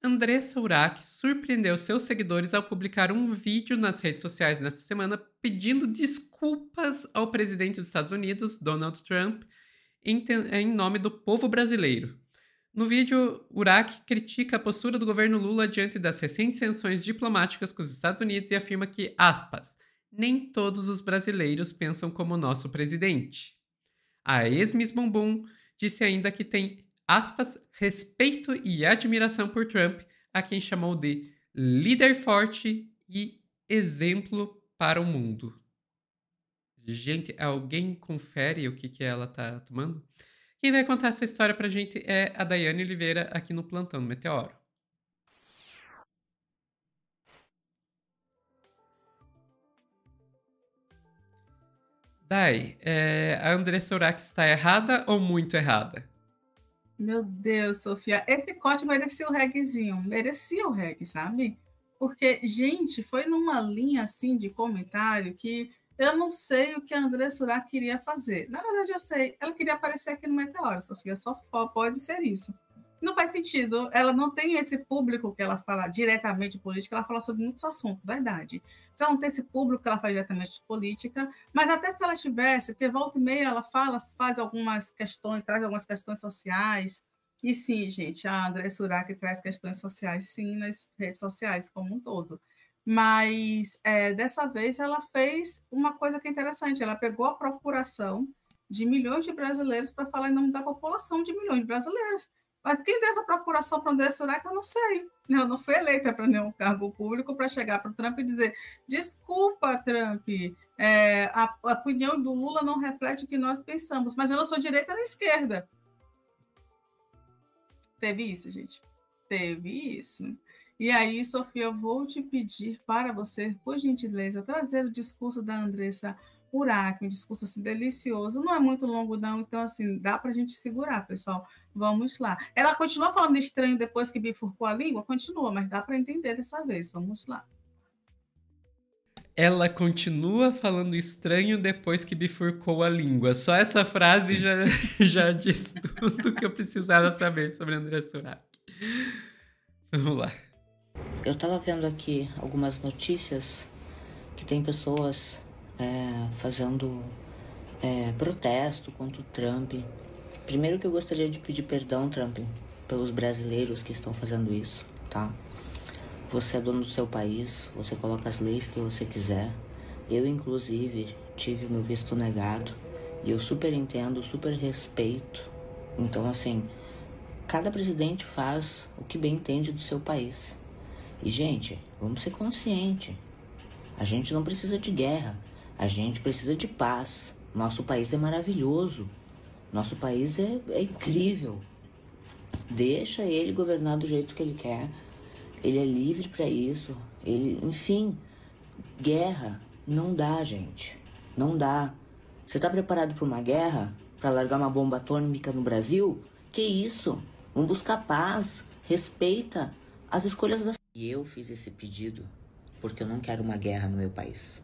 Andressa Urach surpreendeu seus seguidores ao publicar um vídeo nas redes sociais nesta semana pedindo desculpas ao presidente dos Estados Unidos, Donald Trump, em nome do povo brasileiro. No vídeo, Urach critica a postura do governo Lula diante das recentes sanções diplomáticas com os Estados Unidos e afirma que, aspas, nem todos os brasileiros pensam como o nosso presidente. A ex-Miss Bumbum disse ainda que tem, aspas, respeito e admiração por Trump, a quem chamou de líder forte e exemplo para o mundo. Gente, alguém confere o que ela tá tomando? Quem vai contar essa história pra gente é a Daiane Oliveira aqui no Plantão do Meteoro. Dai, a Andressa Urach está errada ou muito errada? Meu Deus, Sofia, esse corte merecia o regzinho, merecia o reg, sabe? Porque, gente, foi numa linha assim de comentário que eu não sei o que a André Surá queria fazer. Na verdade, eu sei, ela queria aparecer aqui no Meteoro, Sofia, só pode ser isso. Não faz sentido, ela não tem esse público que ela fala diretamente de política, ela fala sobre muitos assuntos, verdade. Então, ela não tem esse público que ela faz diretamente de política, mas até se ela tivesse, porque volta e meia ela fala, faz algumas questões, traz algumas questões sociais, e sim, gente, a André Surak traz questões sociais, sim, nas redes sociais como um todo. Mas dessa vez ela fez uma coisa que é interessante, ela pegou a procuração de milhões de brasileiros para falar em nome da população de milhões de brasileiros. Mas quem deu essa procuração para André Surak, eu não sei. Ela não foi eleita para nenhum cargo público para chegar para o Trump e dizer: desculpa, Trump, a opinião do Lula não reflete o que nós pensamos, mas eu não sou direita nem esquerda. Teve isso, gente. Teve isso. E aí, Sofia, eu vou te pedir para você, por gentileza, trazer o discurso da Andressa Urach, um discurso assim, delicioso. Não é muito longo, não, então, assim, dá para a gente segurar, pessoal. Vamos lá. Ela continua falando estranho depois que bifurcou a língua? Continua, mas dá para entender dessa vez. Vamos lá. Ela continua falando estranho depois que bifurcou a língua. Só essa frase já diz tudo que eu precisava saber sobre André Surak. Vamos lá. Eu tava vendo aqui algumas notícias que tem pessoas fazendo protesto contra o Trump. Primeiro que eu gostaria de pedir perdão, Trump, pelos brasileiros que estão fazendo isso, tá? Você é dono do seu país, você coloca as leis que você quiser. Eu, inclusive, tive meu visto negado e eu super entendo, super respeito. Então, assim, cada presidente faz o que bem entende do seu país. E, gente, vamos ser conscientes. A gente não precisa de guerra, a gente precisa de paz. Nosso país é maravilhoso, nosso país é incrível. Deixa ele governar do jeito que ele quer. Ele é livre para isso. Enfim, guerra não dá, gente. Não dá. Você tá preparado para uma guerra? Para largar uma bomba atômica no Brasil? Que isso? Vamos buscar paz. Respeita as escolhas das... E eu fiz esse pedido porque eu não quero uma guerra no meu país.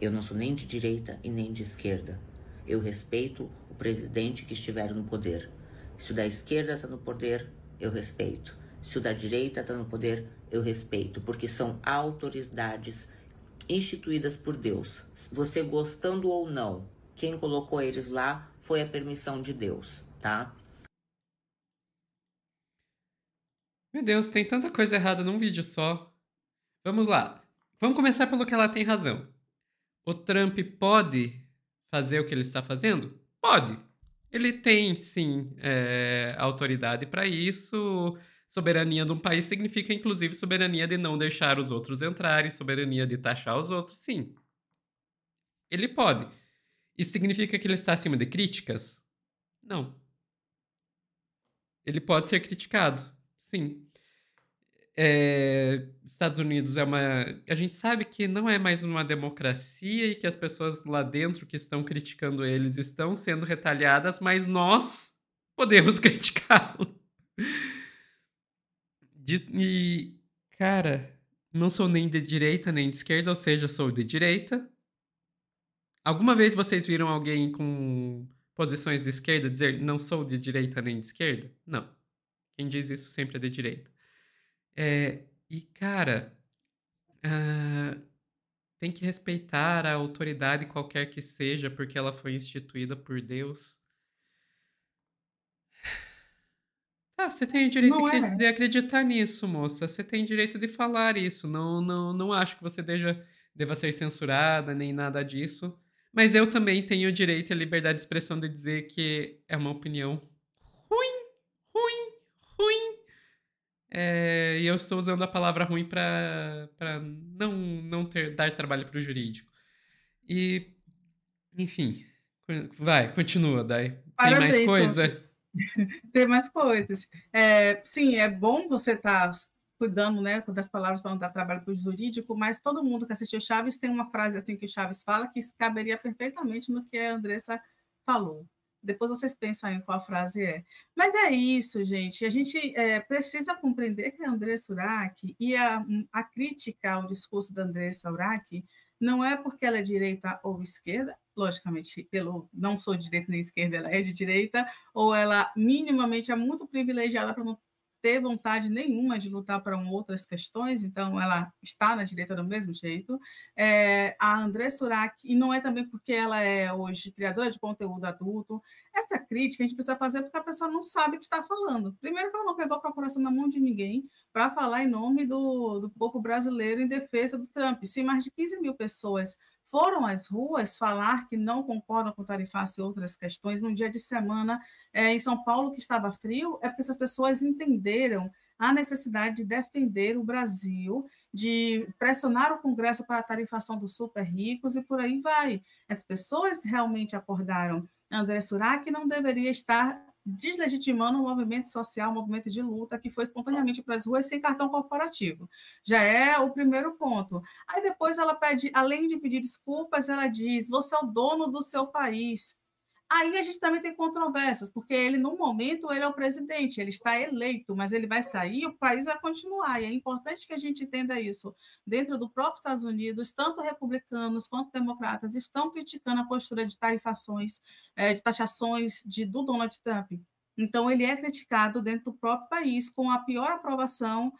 Eu não sou nem de direita e nem de esquerda. Eu respeito o presidente que estiver no poder. Se o da esquerda está no poder, eu respeito. Se o da direita está no poder, eu respeito, porque são autoridades instituídas por Deus. Você gostando ou não, quem colocou eles lá foi a permissão de Deus, tá? Meu Deus, tem tanta coisa errada num vídeo só. Vamos lá. Vamos começar pelo que ela tem razão. O Trump pode fazer o que ele está fazendo? Pode. Ele tem, sim, autoridade para isso. Soberania de um país significa, inclusive, soberania de não deixar os outros entrarem, soberania de taxar os outros, sim. Ele pode. Isso significa que ele está acima de críticas? Não. Ele pode ser criticado, sim. Estados Unidos é uma. A gente sabe que não é mais uma democracia e que as pessoas lá dentro que estão criticando eles estão sendo retaliadas, mas nós podemos criticá-lo. E, cara, não sou nem de direita nem de esquerda, ou seja, sou de direita. Alguma vez vocês viram alguém com posições de esquerda dizer não sou de direita nem de esquerda? Não. Quem diz isso sempre é de direita. E, cara, ah, tem que respeitar a autoridade qualquer que seja, porque ela foi instituída por Deus. Ah, você tem o direito Não é? de acreditar nisso, moça. Você tem direito de falar isso. Não acho que você deva ser censurada, nem nada disso. Mas eu também tenho o direito e a liberdade de expressão de dizer que é uma opinião ruim, ruim, ruim. E eu estou usando a palavra ruim para não dar trabalho para o jurídico. E, enfim, continua, Dai. Tem mais Parabéns, Sofia. coisa? Tem mais coisas. Sim, é bom você estar cuidando, né, das palavras para não dar trabalho para o jurídico, mas todo mundo que assistiu Chaves tem uma frase assim que o Chaves fala que caberia perfeitamente no que a Andressa falou. Depois vocês pensam em qual frase é. Mas é isso, gente. A gente precisa compreender que a Andressa Urach e a crítica ao discurso da Andressa Urach não é porque ela é direita ou esquerda, logicamente, não sou de direita nem esquerda, ela é de direita, ou ela minimamente é muito privilegiada para não ter vontade nenhuma de lutar para outras questões, então ela está na direita do mesmo jeito. A Andressa Urach, e não é também porque ela é hoje criadora de conteúdo adulto, essa crítica a gente precisa fazer porque a pessoa não sabe o que está falando. Primeiro que ela não pegou a procuração na mão de ninguém para falar em nome do povo brasileiro em defesa do Trump. Se mais de 15 mil pessoas foram às ruas falar que não concordam com tarifaço e outras questões num dia de semana em São Paulo que estava frio, é porque essas pessoas entenderam a necessidade de defender o Brasil, de pressionar o Congresso para a tarifação dos super ricos e por aí vai. As pessoas realmente acordaram. André Surak não deveria estar deslegitimando um movimento social, um movimento de luta que foi espontaneamente para as ruas sem cartão corporativo. Já é o primeiro ponto. Aí depois ela pede, além de pedir desculpas, ela diz: você é o dono do seu país. Aí a gente também tem controvérsias, porque ele, no momento, ele é o presidente, ele está eleito, mas ele vai sair, o país vai continuar. E é importante que a gente entenda isso. Dentro do próprio Estados Unidos, tanto republicanos quanto democratas estão criticando a postura de tarifações, de taxações do Donald Trump. Então, ele é criticado dentro do próprio país, com a pior aprovação,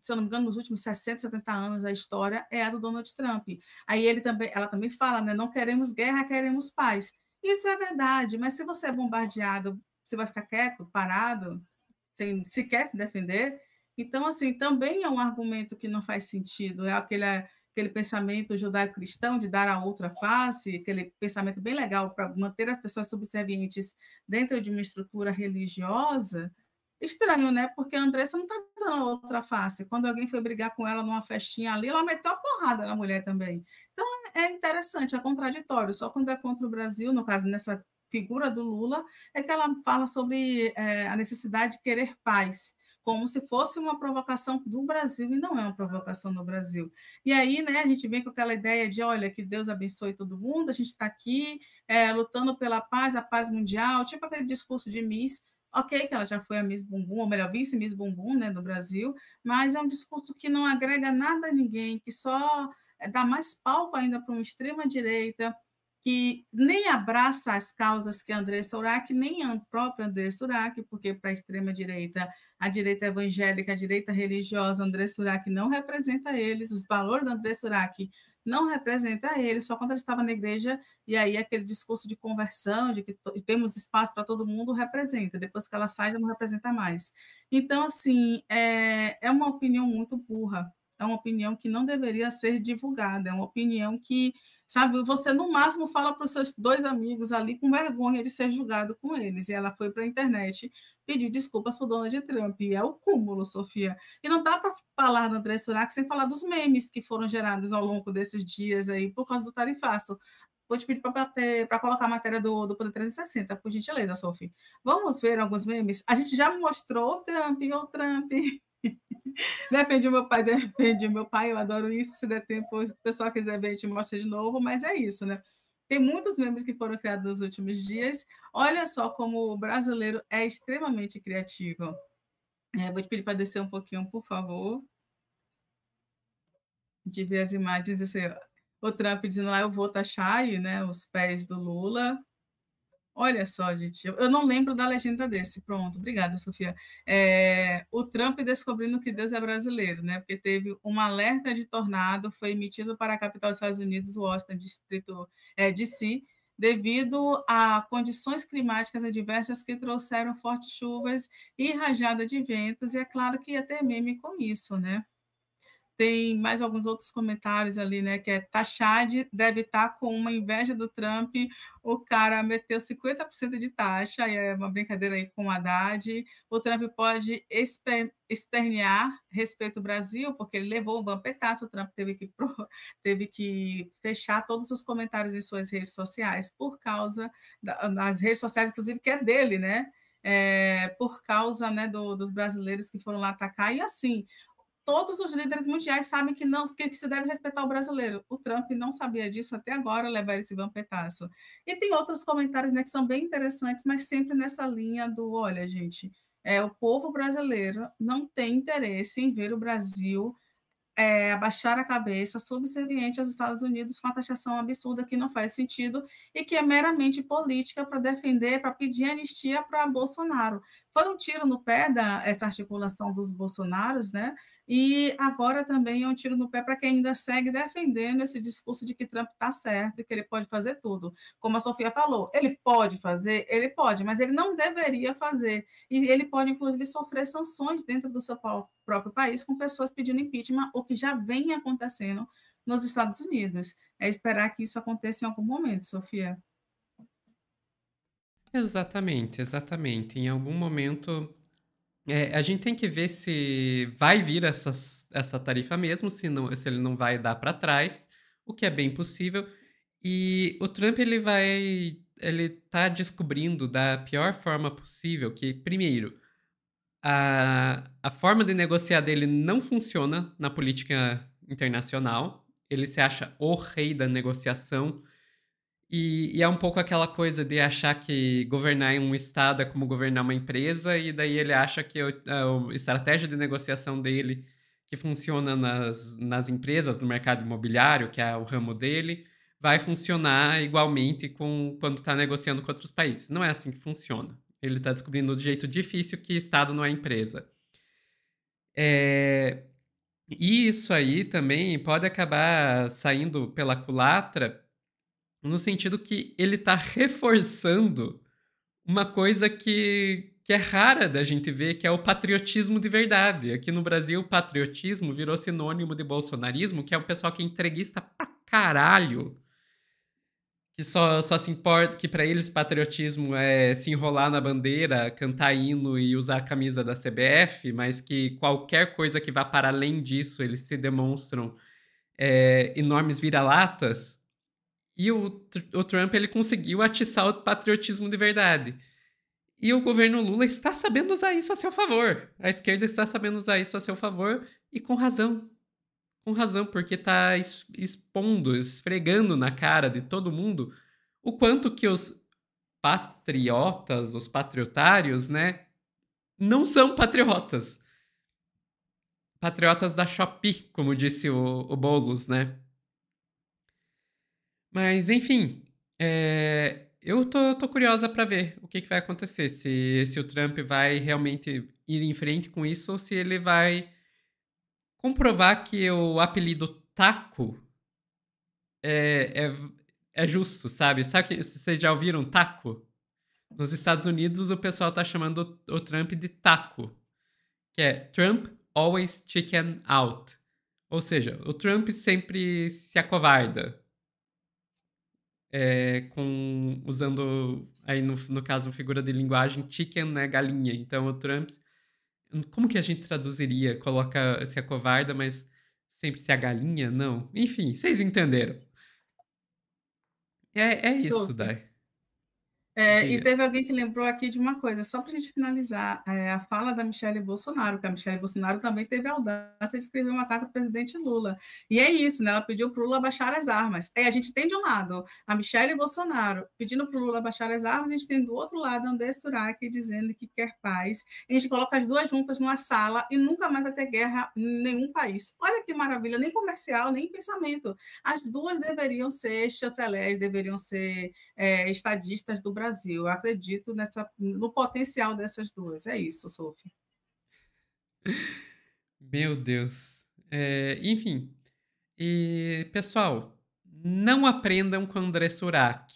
se eu não me engano, nos últimos 60, 70 anos da história, é a do Donald Trump. Aí ela também fala, né, não queremos guerra, queremos paz. Isso é verdade, mas se você é bombardeado, você vai ficar quieto, parado, sem sequer se defender? Então, assim, também é um argumento que não faz sentido. É aquele pensamento judaico-cristão de dar a outra face, aquele pensamento bem legal para manter as pessoas subservientes dentro de uma estrutura religiosa. Estranho, né? Porque a Andressa não está dando a outra face. Quando alguém foi brigar com ela numa festinha ali, ela meteu a porrada na mulher também. Então, é interessante, é contraditório. Só quando é contra o Brasil, no caso, nessa figura do Lula, é que ela fala sobre a necessidade de querer paz, como se fosse uma provocação do Brasil, e não é uma provocação do Brasil. E aí, né, a gente vem com aquela ideia de, olha, que Deus abençoe todo mundo, a gente está aqui lutando pela paz, a paz mundial, tipo aquele discurso de Miss, ok, que ela já foi a Miss Bumbum, ou melhor, vice-Miss Bumbum, né, do Brasil, mas é um discurso que não agrega nada a ninguém, que só dá mais palco ainda para uma extrema-direita, que nem abraça as causas que Andressa Urach, nem a própria Andressa Urach, porque para a extrema-direita, a direita evangélica, a direita religiosa, Andressa Urach não representa eles, os valores da Andressa Urach não representa eles, só quando ela estava na igreja, e aí aquele discurso de conversão, de que temos espaço para todo mundo, representa, depois que ela sai, já não representa mais. Então, assim, é uma opinião muito burra, é uma opinião que não deveria ser divulgada, é uma opinião que, sabe, você no máximo fala para os seus dois amigos ali com vergonha de ser julgado com eles, e ela foi para a internet pedir desculpas para o Donald Trump, e é o cúmulo, Sofia. E não dá para falar do André Surak sem falar dos memes que foram gerados ao longo desses dias aí por causa do tarifaço. Vou te pedir para colocar a matéria do Poder 360, por gentileza, Sofia. Vamos ver alguns memes? A gente já mostrou o Trump. Defende o meu pai, defende o meu pai, eu adoro isso. Se der tempo, o pessoal quiser ver, a gente mostra de novo, mas é isso, né? Tem muitos memes que foram criados nos últimos dias. Olha só como o brasileiro é extremamente criativo. Vou te pedir para descer um pouquinho, por favor, de ver as imagens. O Trump dizendo lá, eu vou taxar, né, os pés do Lula. Olha só, gente, eu não lembro da legenda desse. Pronto, obrigada, Sofia. O Trump descobrindo que Deus é brasileiro, né? Porque teve um alerta de tornado, foi emitido para a capital dos Estados Unidos, Washington, distrito DC, devido a condições climáticas adversas que trouxeram fortes chuvas e rajada de ventos, e é claro que ia ter meme com isso, né? Tem mais alguns outros comentários ali, né? Que é Tachad deve estar com uma inveja do Trump. O cara meteu 50% de taxa, e é uma brincadeira aí com o Haddad. O Trump pode espernear respeito ao Brasil, porque ele levou um vampetaço. O Trump teve que fechar todos os comentários em suas redes sociais por causa das redes sociais, inclusive, que é dele, né? Por causa, né, dos brasileiros que foram lá atacar. E assim, todos os líderes mundiais sabem que não, que se deve respeitar o brasileiro. O Trump não sabia disso até agora, levar esse vampetaço. E tem outros comentários, né, que são bem interessantes, mas sempre nessa linha do, olha, gente, o povo brasileiro não tem interesse em ver o Brasil abaixar a cabeça, subserviente aos Estados Unidos, com a taxação absurda que não faz sentido e que é meramente política para defender, para pedir anistia para Bolsonaro. Foi um tiro no pé essa articulação dos bolsonaros, né? E agora também é um tiro no pé para quem ainda segue defendendo esse discurso de que Trump está certo e que ele pode fazer tudo. Como a Sofia falou, ele pode fazer, ele pode, mas ele não deveria fazer. E ele pode, inclusive, sofrer sanções dentro do seu próprio país com pessoas pedindo impeachment, o que já vem acontecendo nos Estados Unidos. É esperar que isso aconteça em algum momento, Sofia. Exatamente, exatamente. Em algum momento, a gente tem que ver se vai vir essa tarifa mesmo, se ele não vai dar para trás, o que é bem possível. E o Trump, ele tá descobrindo da pior forma possível que, primeiro, a forma de negociar dele não funciona na política internacional. Ele se acha o rei da negociação. E é um pouco aquela coisa de achar que governar em um estado é como governar uma empresa, e daí ele acha que a estratégia de negociação dele, que funciona nas empresas, no mercado imobiliário, que é o ramo dele, vai funcionar igualmente quando está negociando com outros países. Não é assim que funciona. Ele está descobrindo do jeito difícil que estado não é empresa. E isso aí também pode acabar saindo pela culatra, no sentido que ele está reforçando uma coisa que é rara da gente ver, que é o patriotismo de verdade. Aqui no Brasil, o patriotismo virou sinônimo de bolsonarismo, que é o pessoal que é entreguista pra caralho, que só se importa, que pra eles patriotismo é se enrolar na bandeira, cantar hino e usar a camisa da CBF, mas que qualquer coisa que vá para além disso, eles se demonstram enormes vira-latas. E o Trump, ele conseguiu atiçar o patriotismo de verdade. E o governo Lula está sabendo usar isso a seu favor. A esquerda está sabendo usar isso a seu favor, e com razão. Com razão, porque está expondo, esfregando na cara de todo mundo o quanto que os patriotas, os patriotários, né, não são patriotas. Patriotas da Shopee, como disse o Boulos, né? Mas, enfim, eu tô curiosa para ver o que vai acontecer. Se o Trump vai realmente ir em frente com isso, ou se ele vai comprovar que o apelido Taco é justo, sabe? Sabe que vocês já ouviram taco? Nos Estados Unidos, o pessoal tá chamando o Trump de taco, que é Trump always chicken out. Ou seja, o Trump sempre se acovarda. Usando aí no caso figura de linguagem, chicken, né, galinha. Então o Trump, como que a gente traduziria? Coloca se acovarda, mas sempre se a galinha? Não. Enfim, vocês entenderam. É isso, Dai. E teve alguém que lembrou aqui de uma coisa, só para a gente finalizar, a fala da Michelle Bolsonaro, que a Michelle Bolsonaro também teve a audácia de escrever uma carta para o presidente Lula. E é isso, né? Ela pediu para o Lula baixar as armas. Aí a gente tem de um lado a Michelle Bolsonaro pedindo para o Lula baixar as armas, a gente tem do outro lado André Surak dizendo que quer paz. A gente coloca as duas juntas numa sala e nunca mais vai ter guerra em nenhum país. Olha que maravilha, nem comercial, nem pensamento. As duas deveriam ser chanceleres, deveriam ser estadistas do Brasil. Brasil. Eu acredito no potencial dessas duas. É isso, Sophie. Meu Deus. Enfim. E, pessoal, não aprendam com André Surak,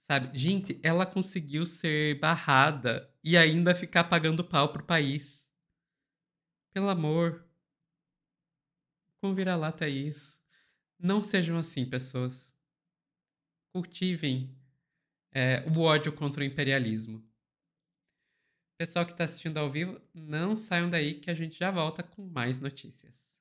sabe? Gente, ela conseguiu ser barrada e ainda ficar pagando pau pro país. Pelo amor, com vira-lata é isso. Não sejam assim, pessoas. Cultivem o ódio contra o imperialismo. Pessoal que está assistindo ao vivo, não saiam daí que a gente já volta com mais notícias.